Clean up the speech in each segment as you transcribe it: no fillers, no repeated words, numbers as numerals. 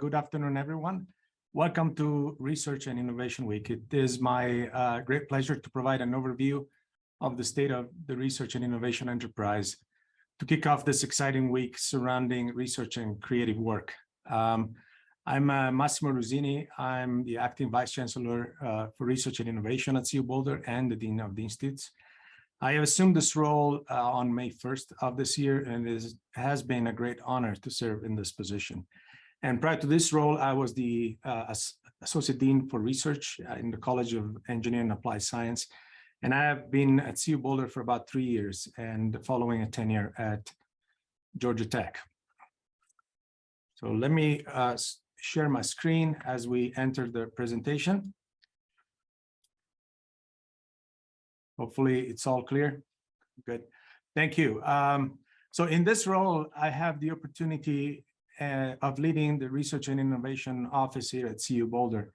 Good afternoon, everyone. Welcome to Research and Innovation Week. It is my great pleasure to provide an overview of the state of the research and innovation enterprise to kick off this exciting week surrounding research and creative work. I'm Massimo Rusini. I'm the Acting Vice Chancellor for Research and Innovation at CU Boulder and the Dean of the Institutes. I have assumed this role on May 1st of this year, and it has been a great honor to serve in this position. And prior to this role, I was the Associate Dean for Research in the College of Engineering and Applied Science. And I have been at CU Boulder for about 3 years and following a tenure at Georgia Tech. So let me share my screen as we enter the presentation. Hopefully it's all clear. Good. Thank you. So in this role, I have the opportunity of leading the Research and Innovation Office here at CU Boulder.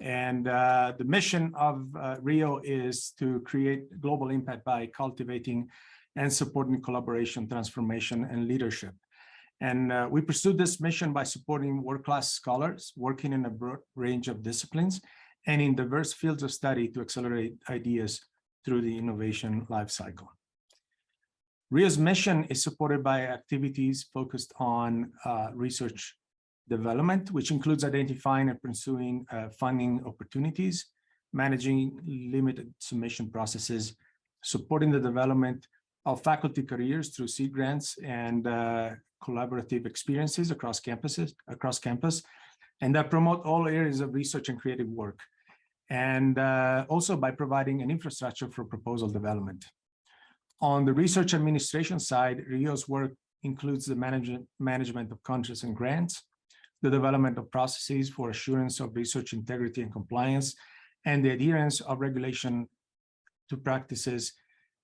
And the mission of RIO is to create global impact by cultivating and supporting collaboration, transformation, and leadership. And we pursue this mission by supporting world-class scholars working in a broad range of disciplines and in diverse fields of study to accelerate ideas through the innovation lifecycle. RIO's mission is supported by activities focused on research development, which includes identifying and pursuing funding opportunities, managing limited submission processes, supporting the development of faculty careers through seed grants and collaborative experiences across campus, and that promote all areas of research and creative work, and also by providing an infrastructure for proposal development. On the research administration side, RIO's work includes the management of contracts and grants, the development of processes for assurance of research integrity and compliance, and the adherence of regulation to practices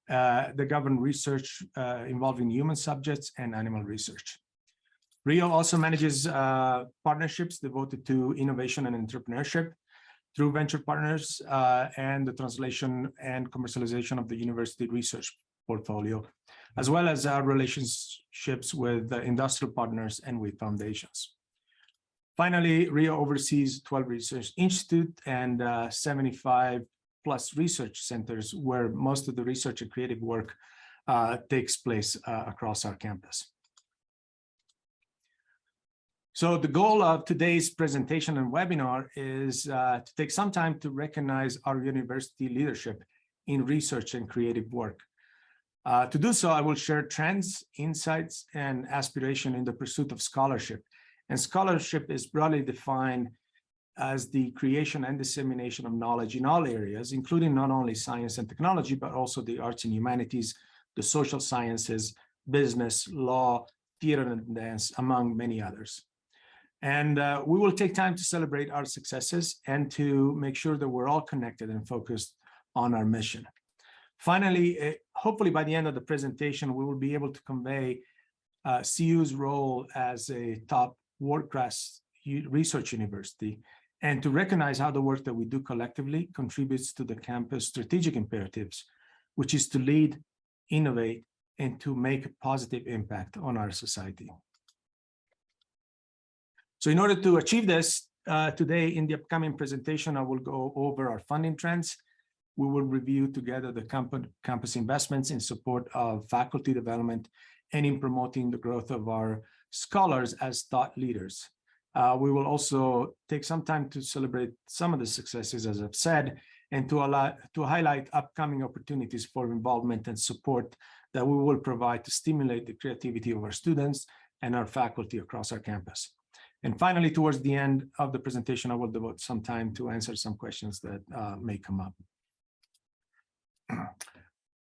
that govern research involving human subjects and animal research. RIO also manages partnerships devoted to innovation and entrepreneurship through venture partners and the translation and commercialization of the university research portfolio, as well as our relationships with industrial partners and with foundations. Finally, RIO oversees 12 research institutes and 75 plus research centers where most of the research and creative work takes place across our campus. So the goal of today's presentation and webinar is to take some time to recognize our university leadership in research and creative work. To do so, I will share trends, insights, and aspiration in the pursuit of scholarship. And scholarship is broadly defined as the creation and dissemination of knowledge in all areas, including not only science and technology, but also the arts and humanities, the social sciences, business, law, theater and dance, among many others. And we will take time to celebrate our successes and to make sure that we're all connected and focused on our mission. Finally, hopefully by the end of the presentation, we will be able to convey CU's role as a top world-class research university and to recognize how the work that we do collectively contributes to the campus strategic imperatives, which is to lead, innovate, and to make a positive impact on our society. So in order to achieve this, today in the upcoming presentation, I will go over our funding trends. We will review together the campus investments in support of faculty development and in promoting the growth of our scholars as thought leaders. We will also take some time to celebrate some of the successes, as I've said, and to highlight upcoming opportunities for involvement and support that we will provide to stimulate the creativity of our students and our faculty across our campus. And finally, towards the end of the presentation, I will devote some time to answer some questions that may come up.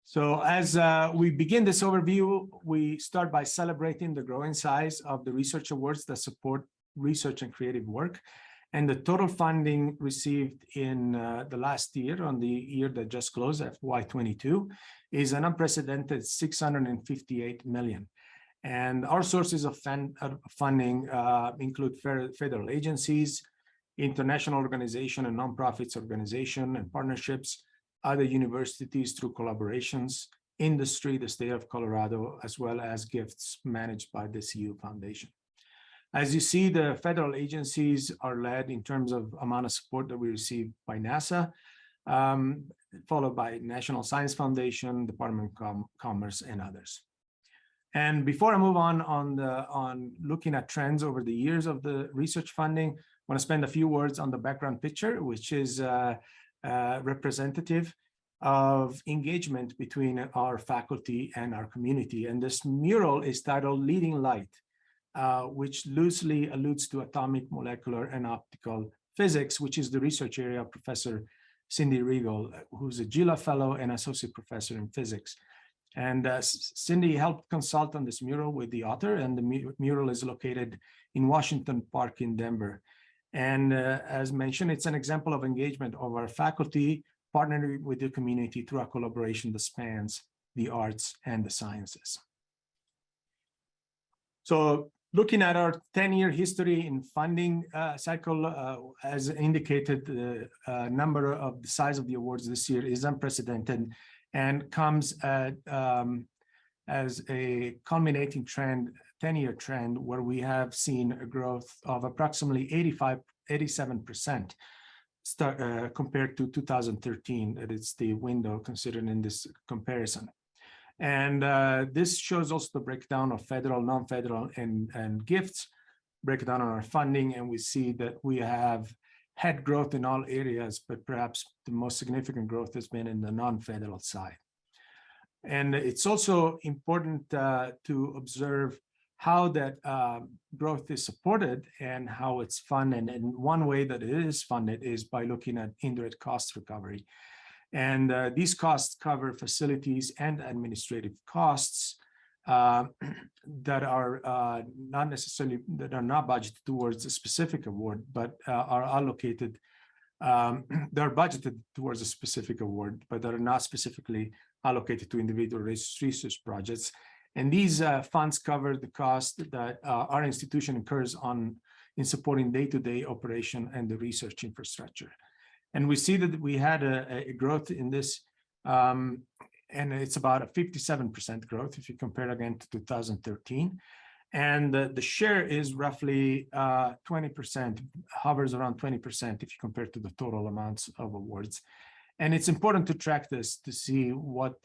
So as we begin this overview, we start by celebrating the growing size of the research awards that support research and creative work. And the total funding received in the last year, on the year that just closed, FY22, is an unprecedented $658 million. And our sources of funding include federal agencies, international organizations and nonprofits organizations and partnerships, other universities through collaborations, industry, the state of Colorado, as well as gifts managed by the CU Foundation. As you see, the federal agencies are led in terms of amount of support that we receive by NASA, followed by National Science Foundation, Department of Commerce, and others. And before I move on looking at trends over the years of the research funding, I want to spend a few words on the background picture, which is representative of engagement between our faculty and our community. And this mural is titled Leading Light, which loosely alludes to atomic, molecular, and optical physics, which is the research area of Professor Cindy Regal, who's a Gila Fellow and Associate Professor in Physics. And Cindy helped consult on this mural with the author, and the mural is located in Washington Park in Denver. And as mentioned, it's an example of engagement of our faculty partnering with the community through a collaboration that spans the arts and the sciences. So looking at our 10-year history in funding cycle, as indicated, the number of the size of the awards this year is unprecedented and comes at, as a culminating trend, 10-year trend, where we have seen a growth of approximately 87% compared to 2013. That is the window considered in this comparison. And this shows also the breakdown of federal, non-federal, and gifts, breakdown on our funding. And we see that we have had growth in all areas, but perhaps the most significant growth has been in the non-federal side. And it's also important to observe how that growth is supported and how it's funded. And one way that it is funded is by looking at indirect cost recovery. And these costs cover facilities and administrative costs that are not necessarily, that are not budgeted towards a specific award, but are allocated, they're budgeted towards a specific award, but that are not specifically allocated to individual research projects. And these funds cover the cost that our institution incurs in supporting day-to-day operation and the research infrastructure. And we see that we had a growth in this, and it's about a 57% growth if you compare again to 2013. And the share is roughly 20%, hovers around 20% if you compare to the total amounts of awards. And it's important to track this to see what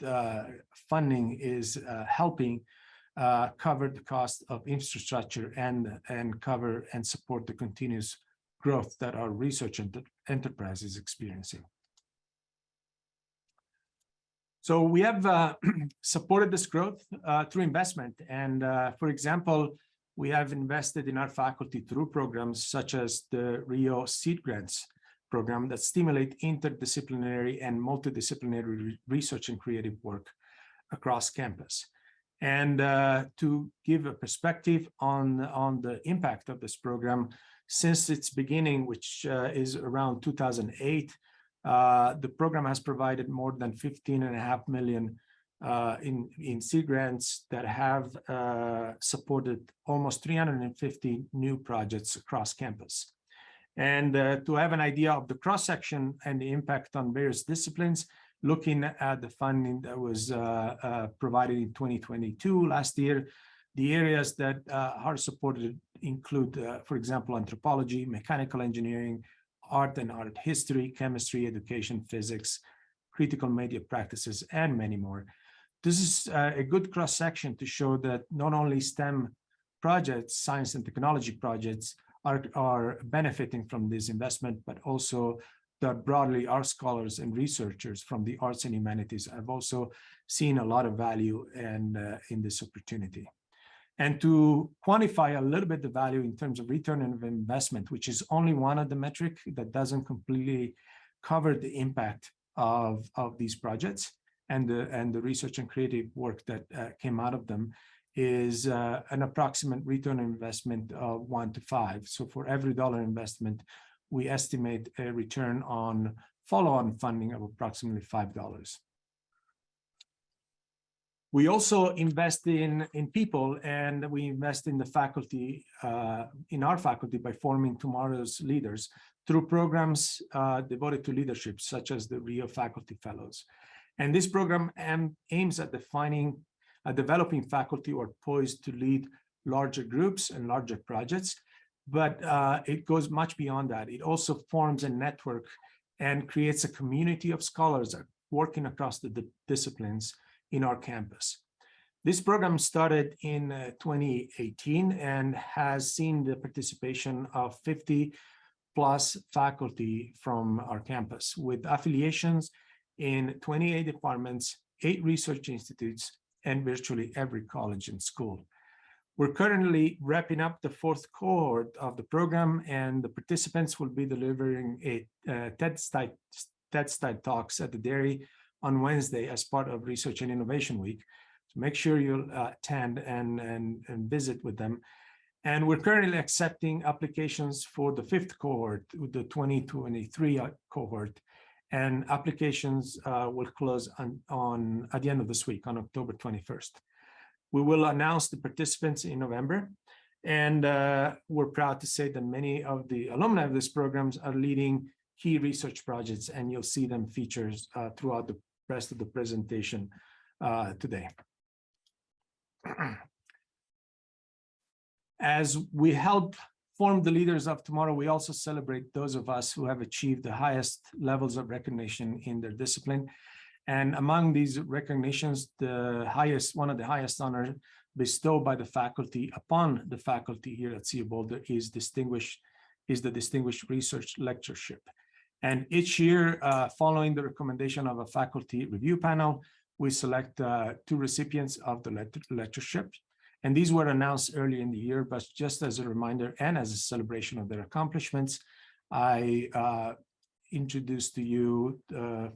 funding is helping cover the cost of infrastructure and cover and support the continuous growth that our research enterprise is experiencing. So we have supported this growth through investment. And for example, we have invested in our faculty through programs such as the Rio Seed Grants program that stimulate interdisciplinary and multidisciplinary research and creative work across campus. And to give a perspective on the impact of this program, since its beginning, which is around 2008, the program has provided more than 15.5 million in seed grants that have supported almost 350 new projects across campus. And to have an idea of the cross-section and the impact on various disciplines, looking at the funding that was provided in 2022, last year, the areas that are supported include, for example, anthropology, mechanical engineering, art and art history, chemistry, education, physics, critical media practices, and many more. This is a good cross-section to show that not only STEM projects, science and technology projects, are benefiting from this investment, but also that broadly our scholars and researchers from the arts and humanities have also seen a lot of value in this opportunity. And to quantify a little bit the value in terms of return on investment, which is only one of the metrics that doesn't completely cover the impact of these projects and the research and creative work that came out of them, is an approximate return on investment of 1 to 5. So for every dollar investment, we estimate a return on follow-on funding of approximately $5. We also invest in people, and we invest in the faculty, in our faculty, by forming tomorrow's leaders through programs devoted to leadership, such as the Rio Faculty Fellows. And this program aims at developing faculty who are poised to lead larger groups and larger projects, but it goes much beyond that. It also forms a network and creates a community of scholars working across the disciplines in our campus. This program started in 2018 and has seen the participation of 50 plus faculty from our campus, with affiliations in 28 departments, 8 research institutes, and virtually every college and school. We're currently wrapping up the 4th cohort of the program, and the participants will be delivering a TED talks at the Dairy on Wednesday as part of Research and Innovation Week. So make sure you'll attend and visit with them. And we're currently accepting applications for the 5th cohort, the 2023 cohort, and applications will close at the end of this week, on October 21st. We will announce the participants in November, and we're proud to say that many of the alumni of these programs are leading key research projects, and you'll see them featured throughout the rest of the presentation today. As we help form the leaders of tomorrow, we also celebrate those of us who have achieved the highest levels of recognition in their discipline. And among these recognitions, one of the highest honors bestowed by the faculty upon the faculty here at CU Boulder is the Distinguished Research Lectureship. And each year, following the recommendation of a faculty review panel, we select 2 recipients of the lectureship. And these were announced early in the year, but just as a reminder and as a celebration of their accomplishments, I introduce to you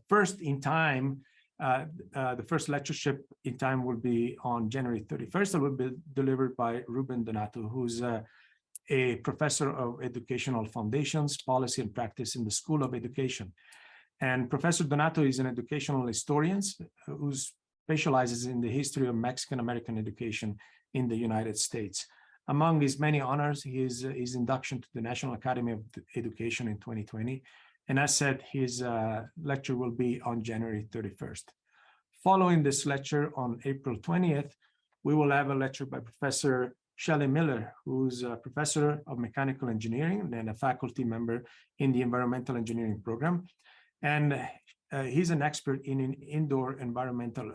first in time. The first lectureship in time will be on January 31st. It will be delivered by Ruben Donato, who's a professor of educational foundations, policy, and practice in the School of Education. And Professor Donato is an educational historian who specializes in the history of Mexican-American education in the United States. Among his many honors, his induction to the National Academy of Education in 2020. And as said, his lecture will be on January 31st. Following this lecture on April 20th, we will have a lecture by Professor Shelley Miller, who's a professor of mechanical engineering and a faculty member in the environmental engineering program. And he's an expert in indoor environmental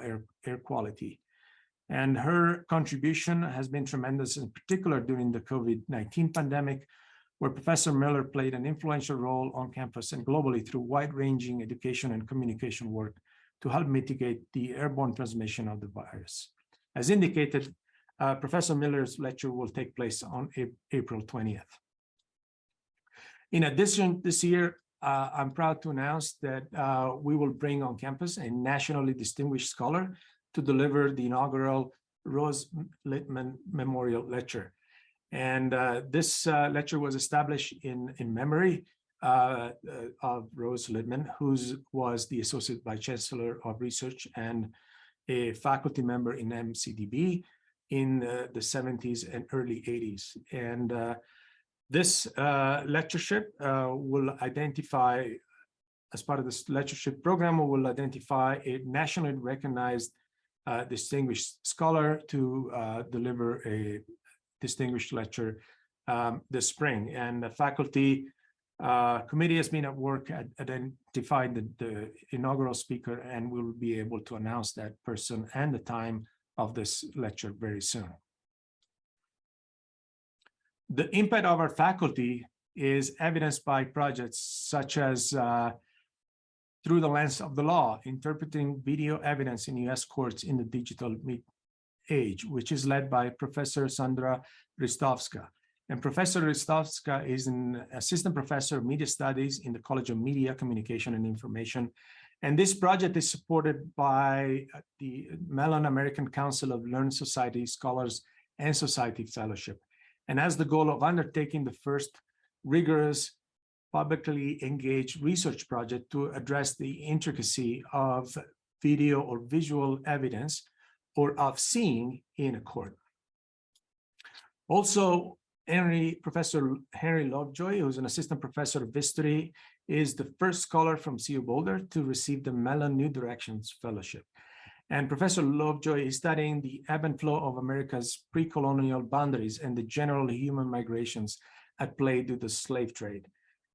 air quality. And her contribution has been tremendous, in particular during the COVID-19 pandemic, where Professor Miller played an influential role on campus and globally through wide-ranging education and communication work to help mitigate the airborne transmission of the virus. As indicated, Professor Miller's lecture will take place on April 20th. In addition, this year, I'm proud to announce that we will bring on campus a nationally distinguished scholar to deliver the inaugural Rose Littman Memorial Lecture. And this lecture was established in memory of Rose Littman, who was the Associate Vice Chancellor of Research and a faculty member in MCDB in the 70s and early 80s. And this lectureship will identify, as part of this lectureship program, we will identify a nationally recognized distinguished scholar to deliver a distinguished lecture this spring. And the faculty committee has been at work at identifying the inaugural speaker, and we'll be able to announce that person and the time of this lecture very soon. The impact of our faculty is evidenced by projects such as Through the Lens of the Law, Interpreting Video Evidence in U.S. Courts in the Digital Age, which is led by Professor Sandra Ristovska. And Professor Ristovska is an assistant professor of media studies in the College of Media, Communication, and Information. And this project is supported by the Mellon American Council of Learned Society Scholars and Society Fellowship, and has the goal of undertaking the first rigorous, publicly engaged research project to address the intricacy of video or visual evidence or of seeing in a court. Also, Professor Henry Lovejoy, who's an assistant professor of history, is the first scholar from CU Boulder to receive the Mellon New Directions Fellowship. And Professor Lovejoy is studying the ebb and flow of America's pre-colonial boundaries and the general human migrations at play due to the slave trade.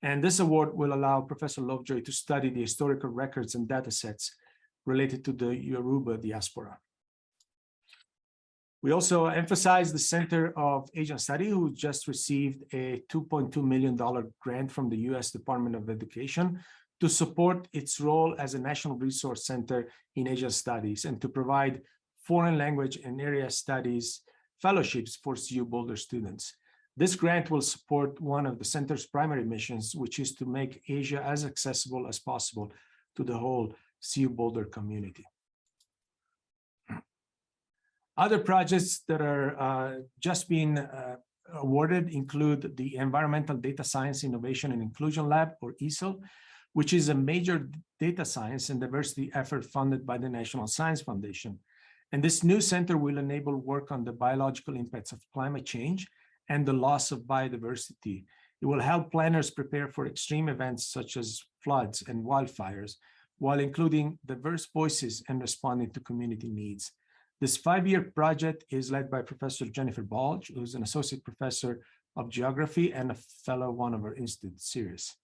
And this award will allow Professor Lovejoy to study the historical records and data sets related to the Yoruba diaspora. We also emphasize the Center of Asian Study, who just received a $2.2 million grant from the U.S. Department of Education to support its role as a national resource center in Asian studies and to provide foreign language and area studies fellowships for CU Boulder students. This grant will support one of the center's primary missions, which is to make Asia as accessible as possible to the whole CU Boulder community. Other projects that are just being awarded include the Environmental Data Science Innovation and Inclusion Lab, or ESIL, which is a major data science and diversity effort funded by the National Science Foundation. And this new center will enable work on the biological impacts of climate change and the loss of biodiversity. It will help planners prepare for extreme events such as floods and wildfires, while including diverse voices and responding to community needs. This 5-year project is led by Professor Jennifer Balch, who's an associate professor of geography and a fellow one of our Institute series.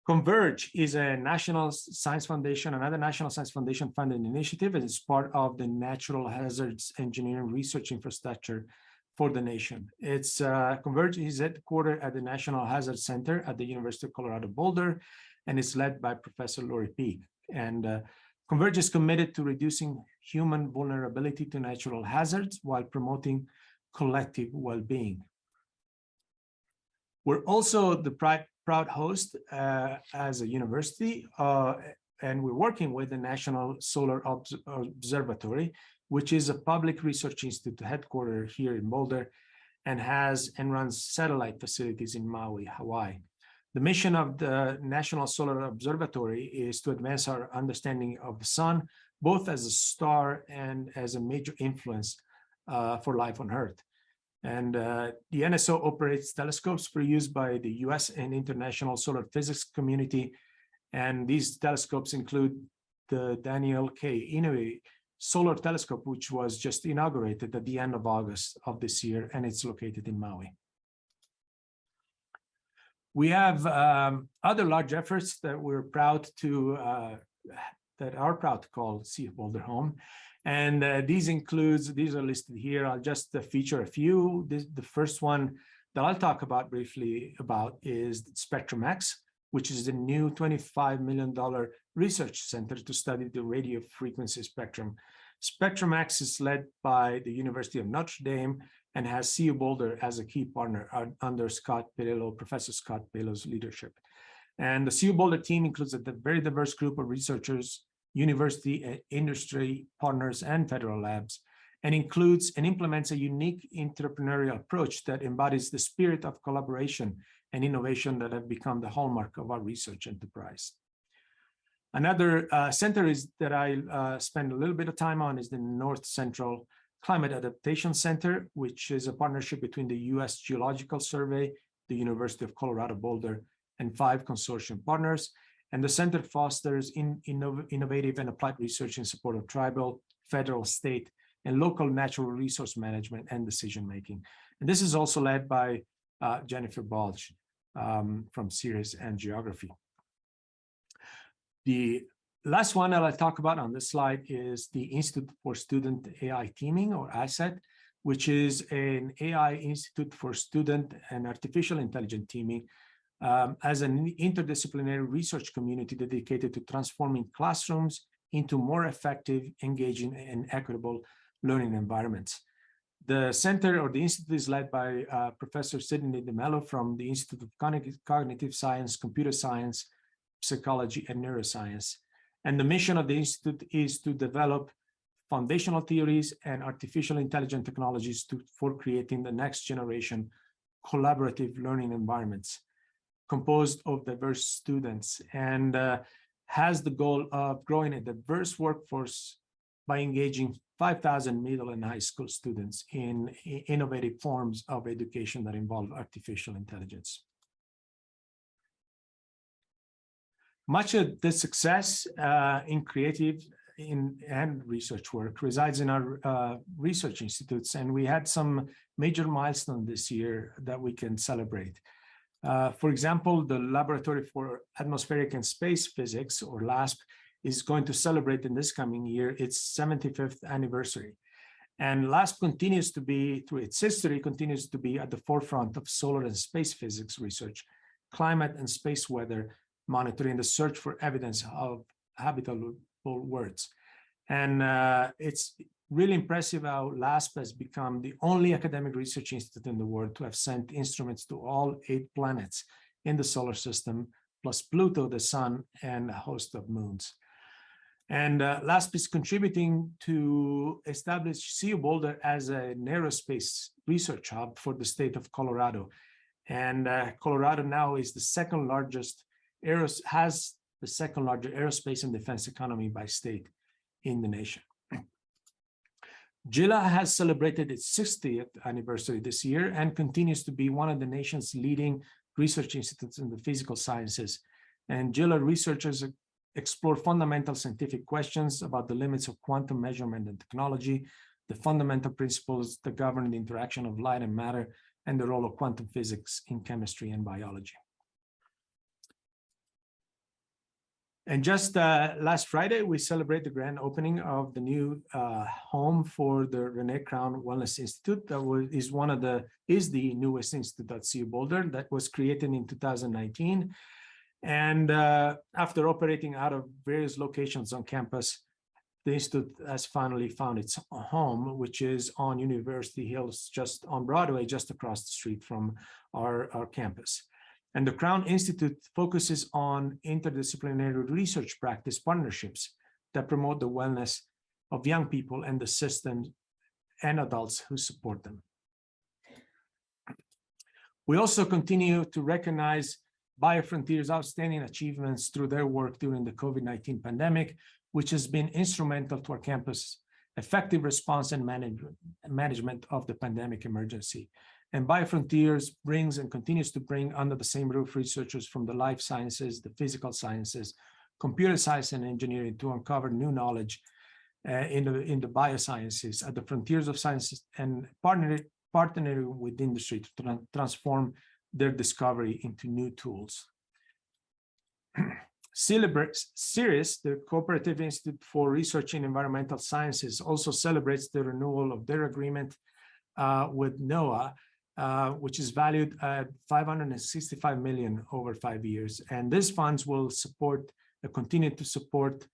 Converge is a National Science Foundation, another National Science Foundation funded initiative, and it's part of the Natural Hazards Engineering Research Infrastructure for the nation. It's Converge is headquartered at the National Hazard Center at the University of Colorado Boulder, and it's led by Professor Lori Peak. And Converge is committed to reducing human vulnerability to natural hazards while promoting collective well-being. We're also the proud host as a university, and we're working with the National Solar Observatory, which is a public research institute headquartered here in Boulder and runs satellite facilities in Maui, Hawaii. The mission of the National Solar Observatory is to advance our understanding of the sun, both as a star and as a major influence for life on Earth. And the NSO operates telescopes for use by the US and international solar physics community. And these telescopes include the Daniel K. Inouye Solar Telescope, which was just inaugurated at the end of August of this year, and it's located in Maui. We have other large efforts that we're proud to, call CU Boulder home. And these are listed here. I'll just feature a few. The first one that I'll talk about briefly is Spectrum-X, which is the new $25 million research center to study the radio frequency spectrum. Spectrum-X is led by the University of Notre Dame and has CU Boulder as a key partner under Professor Scott Pello's leadership. And the CU Boulder team includes a very diverse group of researchers, university, industry partners, and federal labs, and includes and implements a unique entrepreneurial approach that embodies the spirit of collaboration and innovation that have become the hallmark of our research enterprise. Another center that I spend a little bit of time on is the North Central Climate Adaptation Center, which is a partnership between the U.S. Geological Survey, the University of Colorado Boulder, and 5 consortium partners. And the center fosters innovative and applied research in support of tribal, federal, state, and local natural resource management and decision-making. And this is also led by Jennifer Balch from Series and Geography. The last one that I'll talk about on this slide is the Institute for Student AI Teaming, or ISAT, which is an AI Institute for Student and Artificial Intelligence Teaming as an interdisciplinary research community dedicated to transforming classrooms into more effective, engaging, and equitable learning environments. The center or the institute is led by Professor Sidney DeMello from the Institute of Cognitive Science, Computer Science, Psychology, and Neuroscience. And the mission of the institute is to develop foundational theories and artificial intelligence technologies for creating the next generation collaborative learning environments composed of diverse students, and has the goal of growing a diverse workforce by engaging 5,000 middle and high school students in innovative forms of education that involve artificial intelligence. Much of the success in creative and research work resides in our research institutes, and we had some major milestones this year that we can celebrate. For example, the Laboratory for Atmospheric and Space Physics, or LASP, is going to celebrate in this coming year its 75th anniversary. And LASP continues to be, through its history, continues to be at the forefront of solar and space physics research, climate and space weather monitoring, the search for evidence of habitable worlds. And it's really impressive how LASP has become the only academic research institute in the world to have sent instruments to all 8 planets in the solar system, plus Pluto, the sun, and a host of moons. And LASP is contributing to establish CU Boulder as an aerospace research hub for the state of Colorado. And Colorado now is the second largest has the second largest aerospace and defense economy by state in the nation. JILA has celebrated its 60th anniversary this year and continues to be one of the nation's leading research institutes in the physical sciences. And JILA researchers explore fundamental scientific questions about the limits of quantum measurement and technology, the fundamental principles that govern the interaction of light and matter, and the role of quantum physics in chemistry and biology. And just last Friday, we celebrate the grand opening of the new home for the Rene Crown Wellness Institute. That is the newest institute at CU Boulder that was created in 2019. And after operating out of various locations on campus, the institute has finally found its home, which is on University Hills, just on Broadway, just across the street from our campus. And the Crown Institute focuses on interdisciplinary research practice partnerships that promote the wellness of young people and the systems and adults who support them. We also continue to recognize BioFrontier's outstanding achievements through their work during the COVID-19 pandemic, which has been instrumental to our campus' effective response and management of the pandemic emergency. And BioFrontiers brings and continues to bring under the same roof researchers from the life sciences, the physical sciences, computer science and engineering to uncover new knowledge in the biosciences at the frontiers of science, and partnering with industry to transform their discovery into new tools. CIRIS, the Cooperative Institute for Research in Environmental Sciences, also celebrates the renewal of their agreement with NOAA, which is valued at $565 million over 5 years. And these funds will continue to support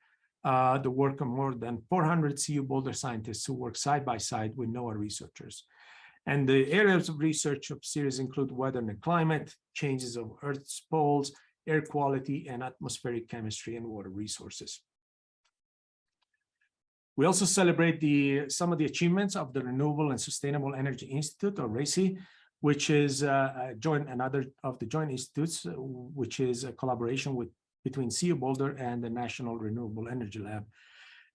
the work of more than 400 CU Boulder scientists who work side by side with NOAA researchers. And the areas of research of CIRIS include weather and climate, changes of Earth's poles, air quality, and atmospheric chemistry and water resources. We also celebrate some of the achievements of the Renewable and Sustainable Energy Institute, or RACE, which is another of the joint institutes, which is a collaboration between CU Boulder and the National Renewable Energy Lab.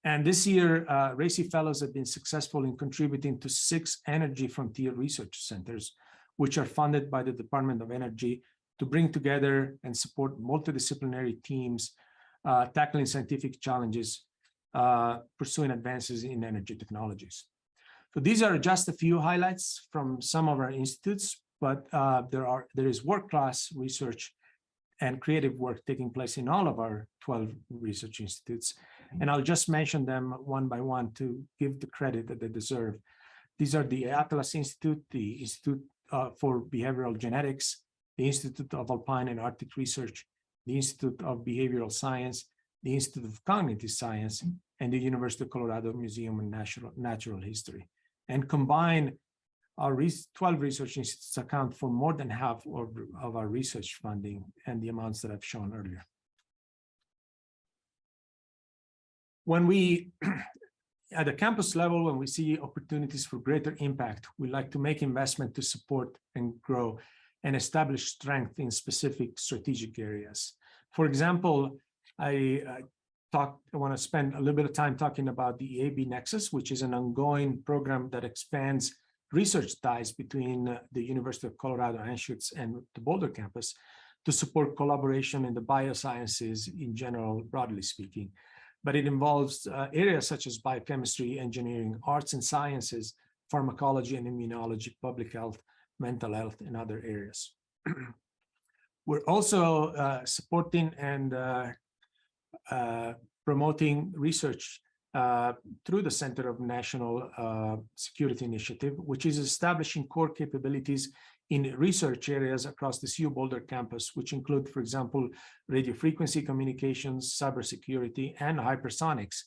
And this year, RACE Fellows have been successful in contributing to 6 Energy Frontier Research Centers, which are funded by the Department of Energy to bring together and support multidisciplinary teams tackling scientific challenges, pursuing advances in energy technologies. So these are just a few highlights from some of our institutes, but there is world-class research and creative work taking place in all of our 12 research institutes. And I'll just mention them one by one to give the credit that they deserve. These are the Atlas Institute, the Institute for Behavioral Genetics, the Institute of Alpine and Arctic Research, the Institute of Behavioral Science, the Institute of Cognitive Science, and the University of Colorado Museum of Natural History. And combined, our 12 research institutes account for more than half of our research funding and the amounts that I've shown earlier. When we, at the campus level, when we see opportunities for greater impact, we like to make investment to support and grow and establish strength in specific strategic areas. For example, I want to spend a little bit of time talking about the AB Nexus, which is an ongoing program that expands research ties between the University of Colorado Anschutz and the Boulder campus to support collaboration in the biosciences in general, broadly speaking. but it involves areas such as biochemistry, engineering, arts and sciences, pharmacology and immunology, public health, mental health, and other areas. We're also supporting and promoting research through the Center of National Security Initiative, which is establishing core capabilities in research areas across the CU Boulder campus, which include, for example, radio frequency communications, cybersecurity, and hypersonics.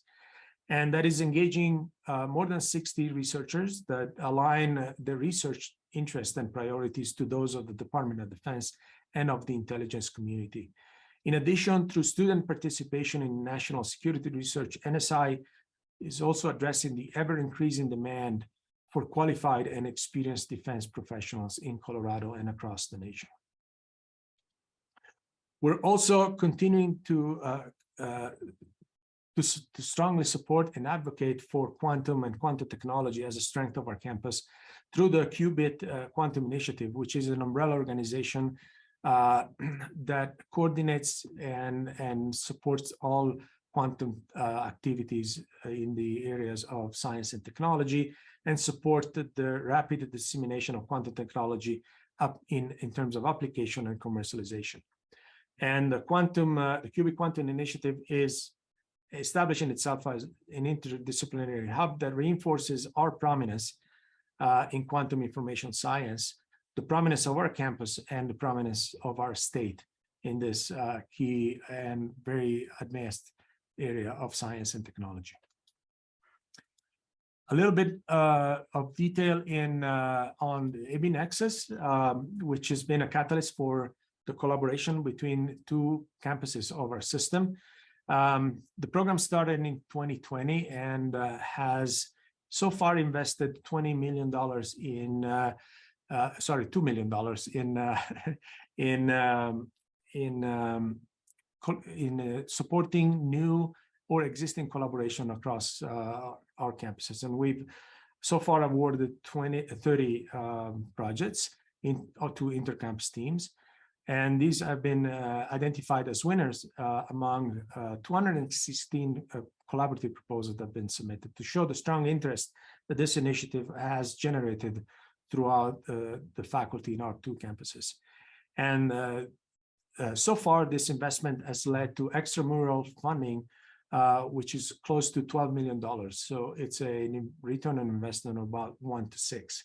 And that is engaging more than 60 researchers that align their research interests and priorities to those of the Department of Defense and of the intelligence community. In addition, through student participation in national security research, NSI is also addressing the ever-increasing demand for qualified and experienced defense professionals in Colorado and across the nation. We're also continuing to strongly support and advocate for quantum and quantum technology as a strength of our campus through the Qubit Quantum Initiative, which is an umbrella organization that coordinates and supports all quantum activities in the areas of science and technology, and support the rapid dissemination of quantum technology up in terms of application and commercialization. And the Qubit Quantum Initiative is establishing itself as an interdisciplinary hub that reinforces our prominence in quantum information science, the prominence of our campus, and the prominence of our state in this key and very advanced area of science and technology. A little bit of detail on the AB Nexus, which has been a catalyst for the collaboration between two campuses of our system. The program started in 2020 and has so far invested $20 million in, $2 million in supporting new or existing collaboration across our campuses. And we've so far awarded 30 projects to intercampus teams. And these have been identified as winners among 216 collaborative proposals that have been submitted to show the strong interest that this initiative has generated throughout the faculty in our two campuses. And so far, this investment has led to extramural funding, which is close to $12 million. So it's a return on investment of about 1 to 6,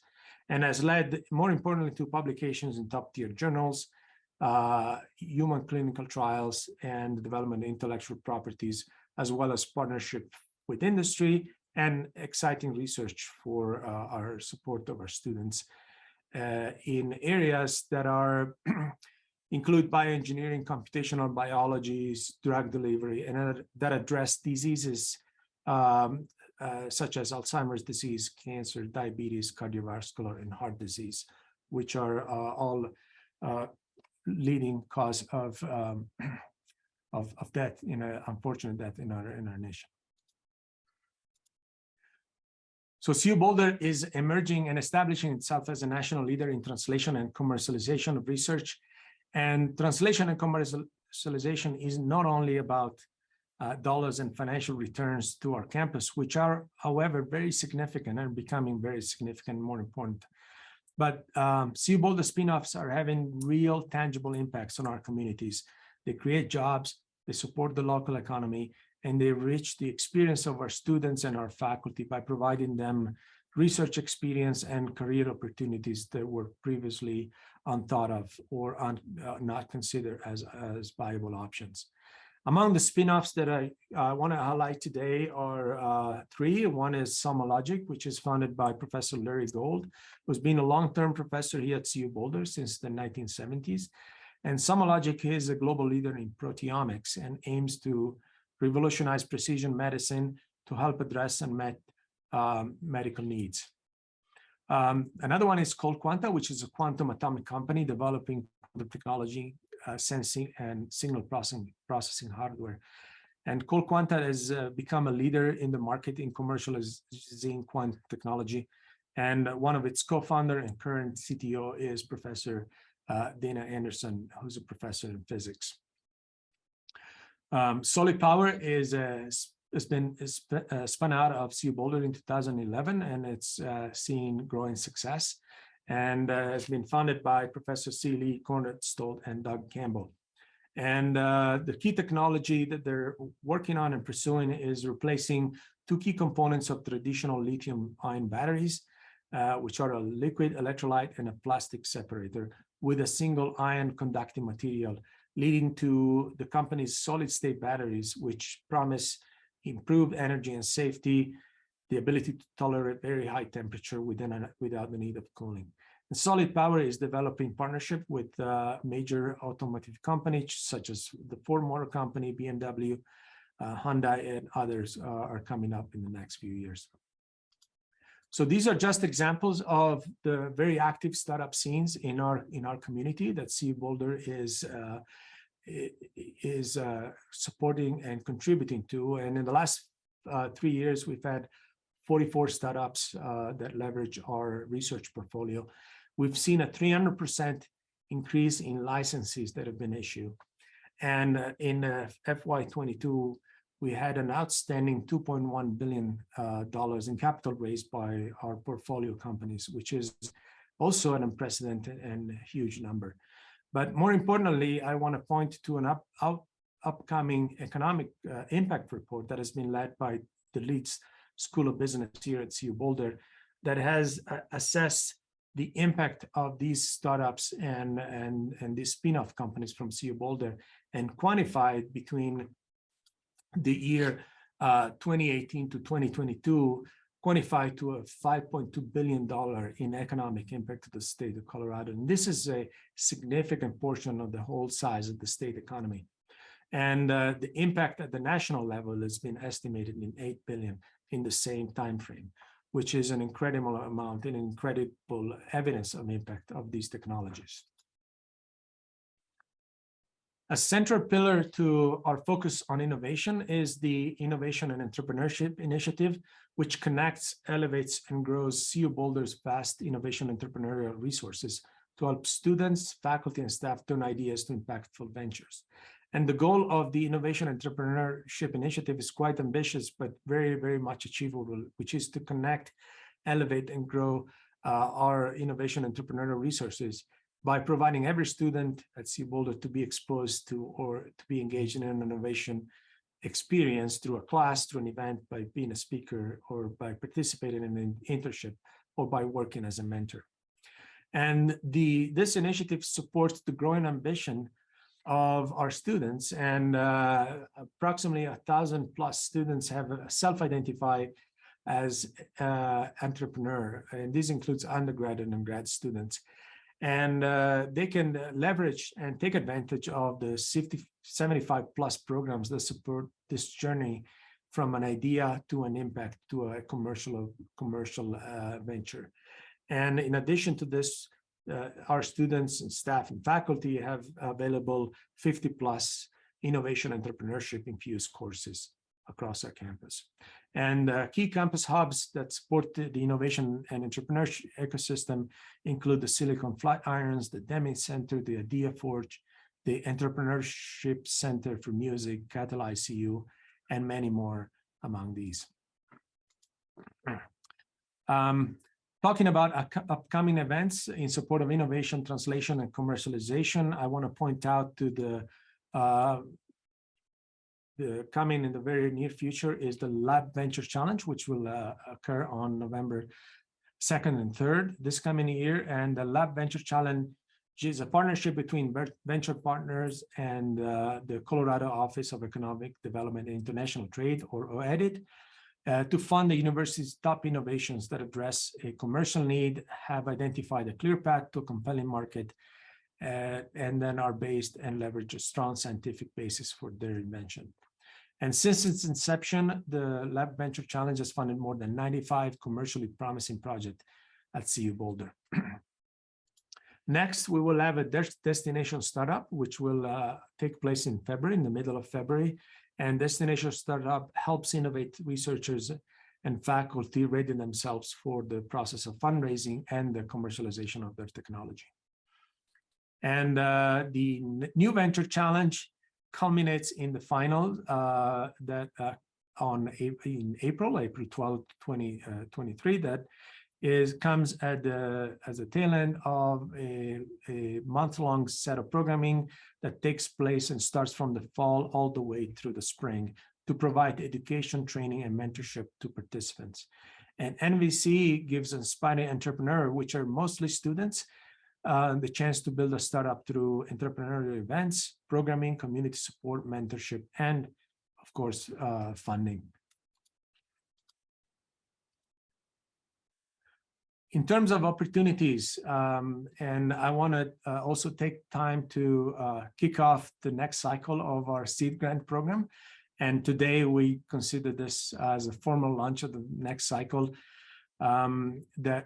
and has led, more importantly, to publications in top-tier journals, human clinical trials, and the development of intellectual properties, as well as partnership with industry and exciting research for our support of our students in areas that are include bioengineering, computational biology, drug delivery, and that address diseases such as Alzheimer's disease, cancer, diabetes, cardiovascular, and heart disease, which are all leading cause of death, unfortunate death in our nation. So CU Boulder is emerging and establishing itself as a national leader in translation and commercialization of research. And translation and commercialization is not only about dollars and financial returns to our campus, which are, however, very significant and becoming very significant, more important. But CU Boulder spin-offs are having real tangible impacts on our communities. They create jobs, they support the local economy, and they enrich the experience of our students and our faculty by providing them research experience and career opportunities that were previously unthought of or not considered as viable options. Among the spin-offs that I want to highlight today are three. One is SomaLogic, which is founded by Professor Larry Gold, who's been a long-term professor here at CU Boulder since the 1970s. And SomaLogic is a global leader in proteomics and aims to revolutionize precision medicine to help address unmet medical needs. Another one is ColdQuanta, which is a quantum atomic company developing the technology, sensing and signal processing hardware. And ColdQuanta has become a leader in the market in commercializing quantum technology. And one of its co-founder and current CTO is Professor Dana Anderson, who's a professor in physics. Solid Power is a spun out of CU Boulder in 2011, and it's seen growing success, and has been founded by Professor C. Lee, Conrad Stolt, and Doug Campbell. And the key technology that they're working on and pursuing is replacing two key components of traditional lithium-ion batteries, which are a liquid electrolyte and a plastic separator, with a single ion conducting material, leading to the company's solid-state batteries, which promise improved energy and safety, the ability to tolerate very high temperature without the need of cooling. And Solid Power is developing partnership with major automotive companies such as the Ford Motor Company, BMW, Hyundai, and others are coming up in the next few years. So these are just examples of the very active startup scenes in our community that CU Boulder is supporting and contributing to. And in the last 3 years, we've had 44 startups that leverage our research portfolio. We've seen a 300% increase in licenses that have been issued. And in FY22, we had an outstanding $2.1 billion in capital raised by our portfolio companies, which is also an unprecedented and huge number. But more importantly, I want to point to an upcoming economic impact report that has been led by the Leeds School of Business here at CU Boulder that has assessed the impact of these startups and these spin-off companies from CU Boulder and quantified between the year 2018 to 2022, quantified to a $5.2 billion in economic impact to the state of Colorado. And this is a significant portion of the whole size of the state economy. And the impact at the national level has been estimated in $8 billion in the same time frame, which is an incredible amount and incredible evidence of impact of these technologies. A central pillar to our focus on innovation is the Innovation and Entrepreneurship Initiative, which connects, elevates, and grows CU Boulder's vast innovation entrepreneurial resources to help students, faculty, and staff turn ideas to impactful ventures. And the goal of the Innovation Entrepreneurship Initiative is quite ambitious, but very, very much achievable, which is to connect, elevate, and grow our innovation entrepreneurial resources by providing every student at CU Boulder to be exposed to or to be engaged in an innovation experience through a class, through an event, by being a speaker, or by participating in an internship, or by working as a mentor. And this initiative supports the growing ambition of our students, and approximately 1,000 plus students have self-identified as entrepreneur, and this includes undergrad and grad students. And they can leverage and take advantage of the 75 plus programs that support this journey from an idea to an impact to a commercial venture. And in addition to this, our students and staff and faculty have available 50 plus innovation entrepreneurship infused courses across our campus. And key campus hubs that support the innovation and entrepreneurship ecosystem include the Silicon Flatirons, the Deming Center, the Idea Forge, the Entrepreneurship Center for Music, Catalyze CU, and many more among these. Talking about upcoming events in support of innovation, translation, and commercialization, I want to point out to the coming in the very near future is the Lab Venture Challenge, which will occur on November 2nd and 3rd this coming year. And the Lab Venture Challenge is a partnership between venture partners and the Colorado Office of Economic Development and International Trade, or OEDIT, to fund the university's top innovations that address a commercial need, have identified a clear path to a compelling market, and then are based and leverage a strong scientific basis for their invention. And since its inception, the Lab Venture Challenge has funded more than 95 commercially promising projects at CU Boulder. Next, we will have a destination startup, which will take place in February, in the middle of February. And Destination Startup helps innovate researchers and faculty ready themselves for the process of fundraising and the commercialization of their technology. And the New Venture Challenge culminates in the final that in April 12, 2023, that comes at as a tail end of a month-long set of programming that takes place and starts from the fall all the way through the spring to provide education, training, and mentorship to participants. And NVC gives aspiring entrepreneur, which are mostly students, the chance to build a startup through entrepreneurial events, programming, community support, mentorship, and of course, funding. In terms of opportunities, and I want to also take time to kick off the next cycle of our seed grant program. And today we consider this as a formal launch of the next cycle that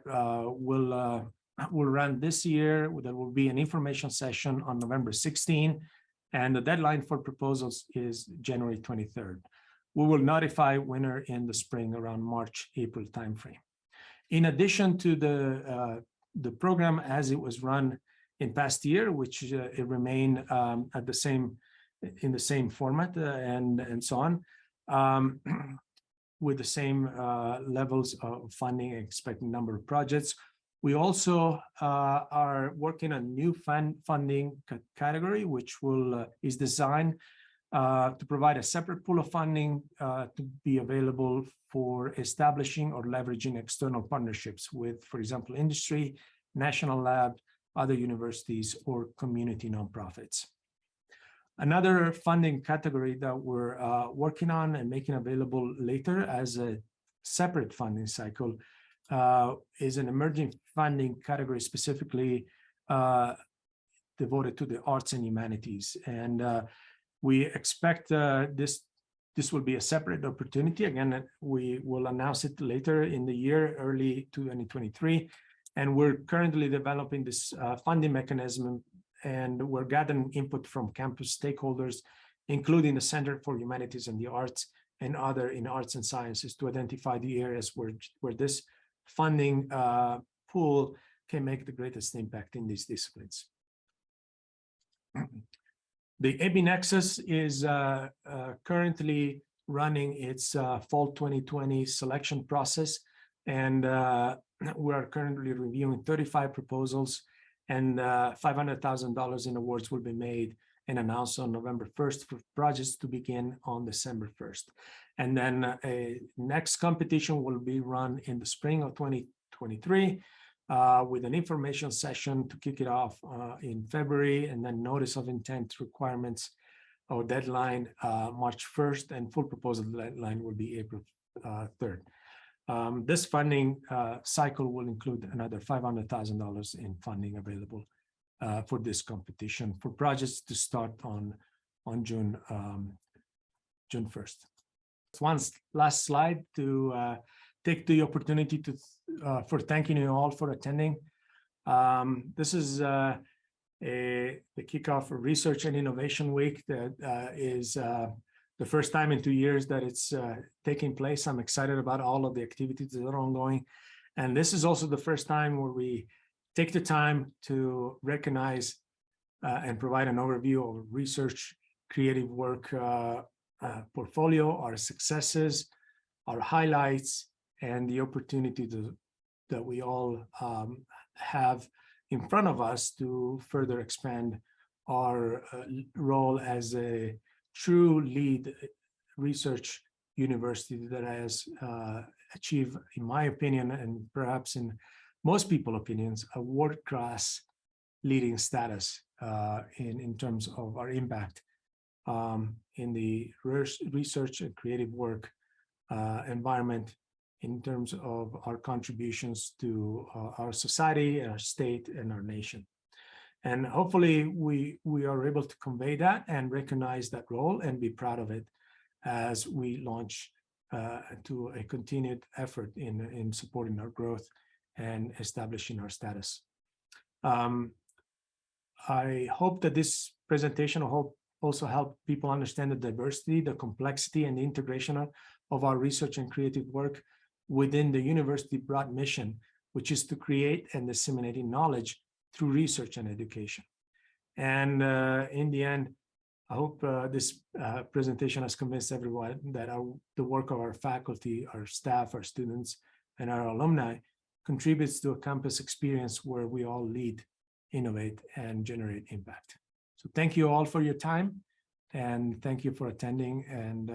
will run this year. There will be an information session on November 16, and the deadline for proposals is January 23rd. We will notify winner in the spring around March, April timeframe. In addition to the program as it was run in past year, which it remained at the same in the same format and so on, with the same levels of funding and expected number of projects. We also are working on new funding category, which is designed to provide a separate pool of funding to be available for establishing or leveraging external partnerships with, for example, industry, national lab, other universities, or community nonprofits. Another funding category that we're working on and making available later as a separate funding cycle is an emerging funding category specifically devoted to the arts and humanities. And we expect this will be a separate opportunity. Again, we will announce it later in the year, early 2023. And we're currently developing this funding mechanism, and we're gathering input from campus stakeholders, including the Center for Humanities and the Arts and other in arts and sciences, to identify the areas where this funding pool can make the greatest impact in these disciplines. The AB Nexus is currently running its fall 2020 selection process, and we are currently reviewing 35 proposals, and $500,000 in awards will be made and announced on November 1st for projects to begin on December 1st. And then a next competition will be run in the spring of 2023 with an information session to kick it off in February, and then notice of intent requirements or deadline March 1st, and full proposal deadline will be April 3rd. This funding cycle will include another $500,000 in funding available for this competition for projects to start on June 1st. One last slide to take the opportunity to for thanking you all for attending. This is the kickoff of Research and Innovation Week that is the first time in 2 years that it's taking place. I'm excited about all of the activities that are ongoing. And this is also the first time where we take the time to recognize and provide an overview of research, creative work portfolio, our successes, our highlights, and the opportunity that we all have in front of us to further expand our role as a true lead research university that has achieved, in my opinion, and perhaps in most people's opinions, a world-class leading status in terms of our impact in the research and creative work environment, in terms of our contributions to our society, our state, and our nation. And hopefully we are able to convey that and recognize that role and be proud of it as we launch to a continued effort in supporting our growth and establishing our status. I hope that this presentation will also help people understand the diversity, the complexity, and the integration of our research and creative work within the university broad mission, which is to create and disseminate knowledge through research and education. And in the end, I hope this presentation has convinced everyone that the work of our faculty, our staff, our students, and our alumni contributes to a campus experience where we all lead, innovate, and generate impact. So thank you all for your time, and thank you for attending, and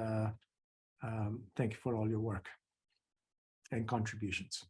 thank you for all your work and contributions.